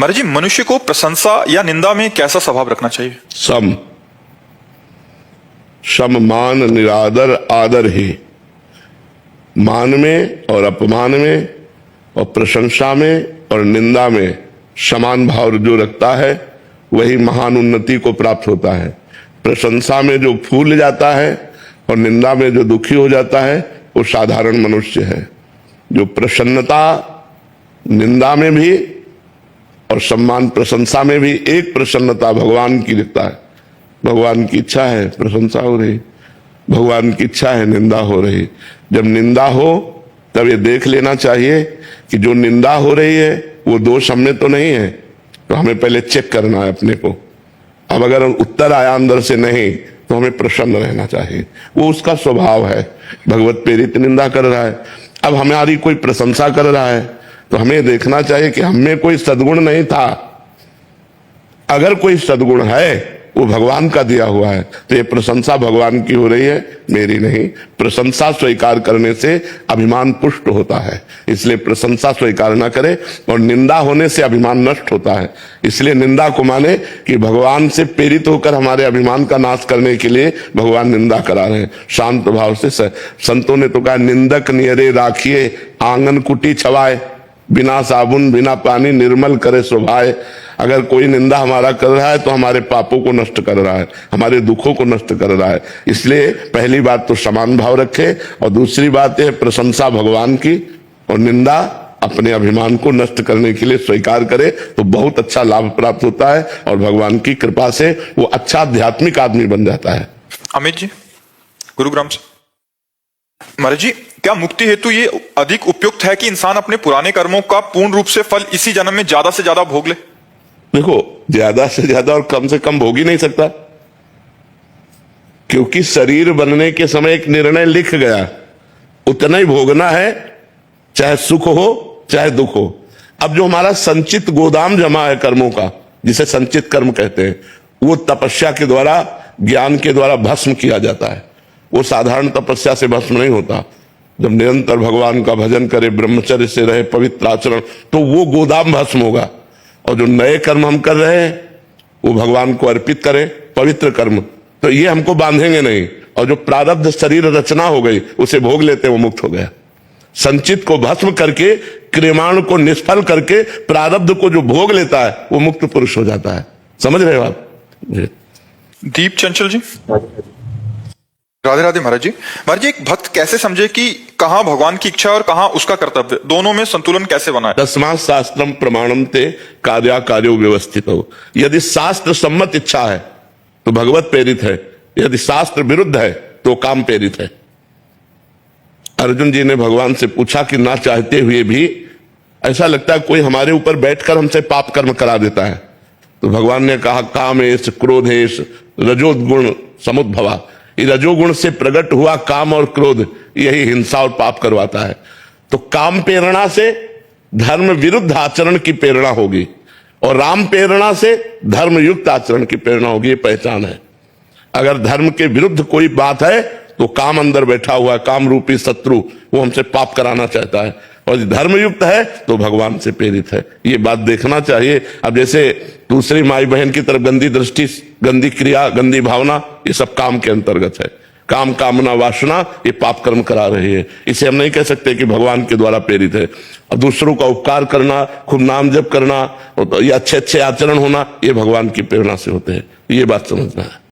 महाराज जी, मनुष्य को प्रशंसा या निंदा में कैसा स्वभाव रखना चाहिए? सम मान निरादर आदर ही। मान में और अपमान में और प्रशंसा में और निंदा में समान भाव जो रखता है वही महान उन्नति को प्राप्त होता है। प्रशंसा में जो फूल जाता है और निंदा में जो दुखी हो जाता है वो साधारण मनुष्य है। जो प्रसन्नता निंदा में भी और सम्मान प्रशंसा में भी, एक प्रसन्नता भगवान की दिखता है। भगवान की इच्छा है प्रशंसा हो रही, भगवान की इच्छा है निंदा हो रही। जब निंदा हो तब ये देख लेना चाहिए कि जो निंदा हो रही है वो दोष हम में तो नहीं है, तो हमें पहले चेक करना है अपने को। अब अगर उत्तर आया अंदर से नहीं तो हमें प्रसन्न रहना चाहिए, वो उसका स्वभाव है। भगवत प्रेरित निंदा कर रहा है, अब हमारी कोई प्रशंसा कर रहा है तो हमें देखना चाहिए कि हमें कोई सद्गुण नहीं था। अगर कोई सद्गुण है वो भगवान का दिया हुआ है, तो ये प्रशंसा भगवान की हो रही है, मेरी नहीं। प्रशंसा स्वीकार करने से अभिमान पुष्ट होता है, इसलिए प्रशंसा स्वीकार ना करें, और निंदा होने से अभिमान नष्ट होता है। इसलिए निंदा को माने कि भगवान से प्रेरित होकर हमारे अभिमान का नाश करने के लिए भगवान निंदा करा रहे हैं शांत भाव से। संतों ने तो कहा, निंदक नियरे राखिए आंगन कुटी छवाए, बिना साबुन बिना पानी निर्मल करे स्वभाए। अगर कोई निंदा हमारा कर रहा है तो हमारे पापों को नष्ट कर रहा है, हमारे दुखों को नष्ट कर रहा है। इसलिए पहली बात तो समान भाव रखे, और दूसरी बात है प्रशंसा भगवान की, और निंदा अपने अभिमान को नष्ट करने के लिए स्वीकार करे तो बहुत अच्छा लाभ प्राप्त होता है, और भगवान की कृपा से वो अच्छा आध्यात्मिक आदमी बन जाता है। अमित जी, गुरुग्राम से। महाराज जी, क्या मुक्ति हेतु ये अधिक उपयुक्त है कि इंसान अपने पुराने कर्मों का पूर्ण रूप से फल इसी जन्म में ज्यादा से ज्यादा भोग ले? देखो, ज्यादा से ज्यादा और कम से कम भोग ही नहीं सकता, क्योंकि शरीर बनने के समय एक निर्णय लिख गया, उतना ही भोगना है, चाहे सुख हो चाहे दुख हो। अब जो हमारा संचित गोदाम जमा है कर्मों का, जिसे संचित कर्म कहते हैं, वो तपस्या के द्वारा, ज्ञान के द्वारा भस्म किया जाता है। वो साधारण तपस्या से भस्म नहीं होता। जब निरंतर भगवान का भजन करे, ब्रह्मचर्य से रहे, पवित्र आचरण, तो वो गोदाम भस्म होगा। और जो नए कर्म हम कर रहे हैं वो भगवान को अर्पित करें, पवित्र कर्म, तो ये हमको बांधेंगे नहीं। और जो प्रारब्ध शरीर रचना हो गई उसे भोग लेते वो मुक्त हो गया। संचित को भस्म करके, क्रियमाण को निष्फल करके प्रारब्ध को जो भोग लेता है वो मुक्त पुरुष हो जाता है। समझ रहे हो आप? दीप चंचल जी, राधे राधे। महाराज जी, एक भक्त कैसे समझे कि कहाँ भगवान की इच्छा और कहाँ उसका कर्तव्य, दोनों में संतुलन कैसे बनाए? तस्मात् शास्त्रम प्रमाणम ते कार्या कार्यो व्यवस्थित हो। यदि शास्त्र सम्मत इच्छा है तो भगवत प्रेरित है, यदि शास्त्र विरुद्ध है तो काम प्रेरित है। अर्जुन जी ने भगवान से पूछा कि ना चाहते हुए भी ऐसा लगता है कोई हमारे ऊपर बैठकर हमसे पाप कर्म करा देता है, तो भगवान ने कहा, कामेश क्रोधेश रजोगुण समुद्भवा। रजोगुण से प्रकट हुआ काम और क्रोध, यही हिंसा और पाप करवाता है। तो काम प्रेरणा से धर्म विरुद्ध आचरण की प्रेरणा होगी, और राम प्रेरणा से धर्म युक्त आचरण की प्रेरणा होगी। ये पहचान है। अगर धर्म के विरुद्ध कोई बात है तो काम अंदर बैठा हुआ है, काम रूपी शत्रु, वो हमसे पाप कराना चाहता है। और धर्मयुक्त है तो भगवान से प्रेरित है, ये बात देखना चाहिए। अब जैसे दूसरी माई बहन की तरफ गंदी दृष्टि, गंदी क्रिया, गंदी भावना, ये सब काम के अंतर्गत है। काम, कामना, वासना, ये पाप कर्म करा रही है। इसे हम नहीं कह सकते कि भगवान के द्वारा प्रेरित है। और दूसरों का उपकार करना, खूब नाम जप करना, ये अच्छे अच्छे आचरण होना, ये भगवान की प्रेरणा से होते हैं। ये बात समझना है।